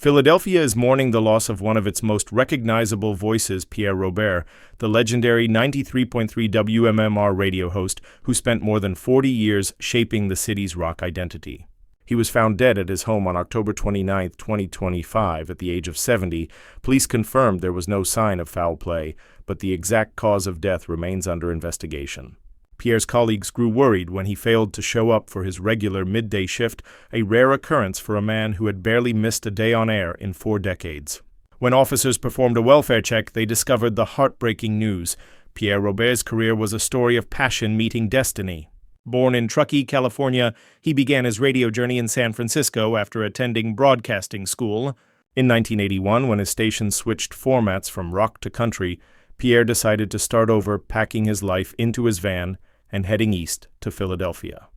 Philadelphia is mourning the loss of one of its most recognizable voices, Pierre Robert, the legendary 93.3 WMMR radio host who spent more than 40 years shaping the city's rock identity. He was found dead at his home on October 29, 2025, at the age of 70. Police confirmed there was no sign of foul play, but the exact cause of death remains under investigation. Pierre's colleagues grew worried when he failed to show up for his regular midday shift, a rare occurrence for a man who had barely missed a day on air in 4 decades. When officers performed a welfare check, they discovered the heartbreaking news. Pierre Robert's career was a story of passion meeting destiny. Born in Truckee, California, he began his radio journey in San Francisco after attending broadcasting school. In 1981, when his station switched formats from rock to country, Pierre decided to start over, packing his life into his van and heading east to Philadelphia.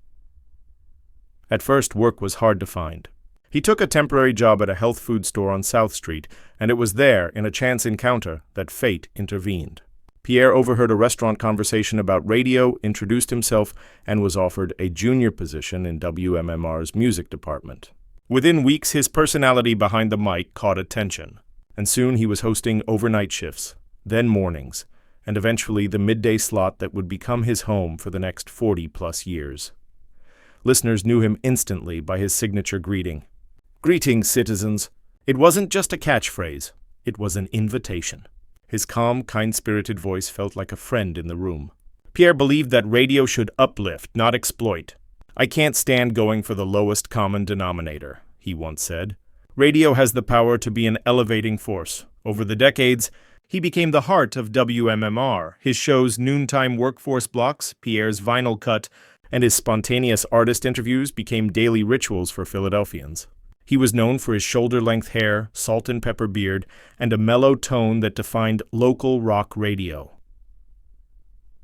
At first, work was hard to find. He took a temporary job at a health food store on South Street, and it was there, in a chance encounter, that fate intervened. Pierre overheard a restaurant conversation about radio, introduced himself, and was offered a junior position in WMMR's music department. Within weeks, his personality behind the mic caught attention, and soon he was hosting overnight shifts, then mornings, and eventually the midday slot that would become his home for the next 40-plus years. Listeners knew him instantly by his signature greeting. "Greetings, citizens." It wasn't just a catchphrase, it was an invitation. His calm, kind-spirited voice felt like a friend in the room. Pierre believed that radio should uplift, not exploit. "I can't stand going for the lowest common denominator," he once said. Radio has the power to be an elevating force. Over the decades, he became the heart of WMMR. His shows Noontime Workforce Blocks, Pierre's Vinyl Cut, and his spontaneous artist interviews became daily rituals for Philadelphians. He was known for his shoulder-length hair, salt and pepper beard, and a mellow tone that defined local rock radio.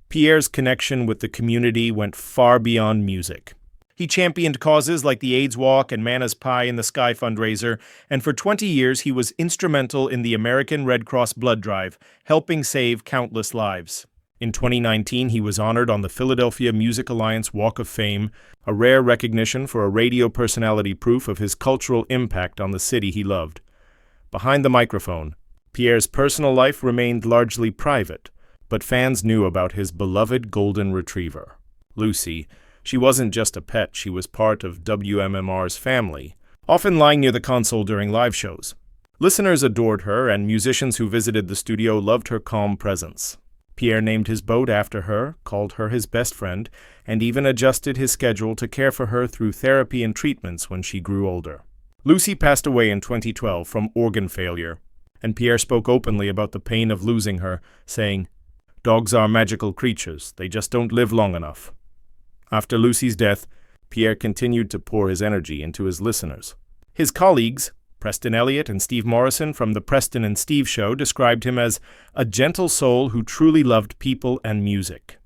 Pierre's connection with the community went far beyond music. He championed causes like the AIDS Walk and MANNA's Pie in the Sky fundraiser, and for 20 years he was instrumental in the American Red Cross blood drive, helping save countless lives. In 2019, he was honored on the Philadelphia Music Alliance Walk of Fame, a rare recognition for a radio personality, proof of his cultural impact on the city he loved. Behind the microphone, Pierre's personal life remained largely private, but fans knew about his beloved golden retriever, Lucy. She wasn't just a pet, she was part of WMMR's family, often lying near the console during live shows. Listeners adored her, and musicians who visited the studio loved her calm presence. Pierre named his boat after her, called her his best friend, and even adjusted his schedule to care for her through therapy and treatments when she grew older. Lucy passed away in 2012 from organ failure, and Pierre spoke openly about the pain of losing her, saying, "Dogs are magical creatures, they just don't live long enough." After Lucy's death, Pierre continued to pour his energy into his listeners. His colleagues, Preston Elliott and Steve Morrison from The Preston and Steve Show, described him as a gentle soul who truly loved people and music.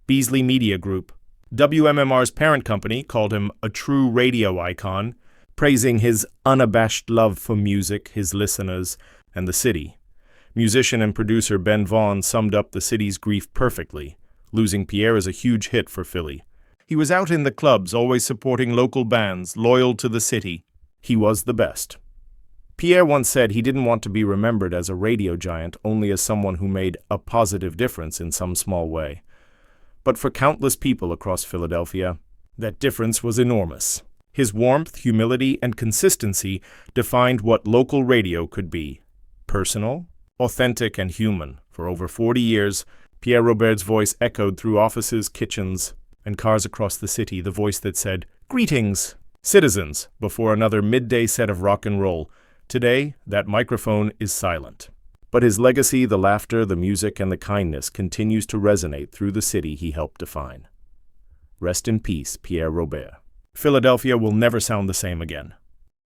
Beasley Media Group, WMMR's parent company, called him a true radio icon, praising his unabashed love for music, his listeners, and the city. Musician and producer Ben Vaughn summed up the city's grief perfectly. Losing Pierre is a huge hit for Philly. He was out in the clubs, always supporting local bands, loyal to the city. He was the best. Pierre once said he didn't want to be remembered as a radio giant, only as someone who made a positive difference in some small way. But for countless people across Philadelphia, that difference was enormous. His warmth, humility, and consistency defined what local radio could be. Personal, authentic, and human. For over 40 years, Pierre Robert's voice echoed through offices, kitchens, and cars across the city, the voice that said, "Greetings, citizens," before another midday set of rock and roll. Today, that microphone is silent. But his legacy, the laughter, the music, and the kindness continues to resonate through the city he helped define. Rest in peace, Pierre Robert. Philadelphia will never sound the same again.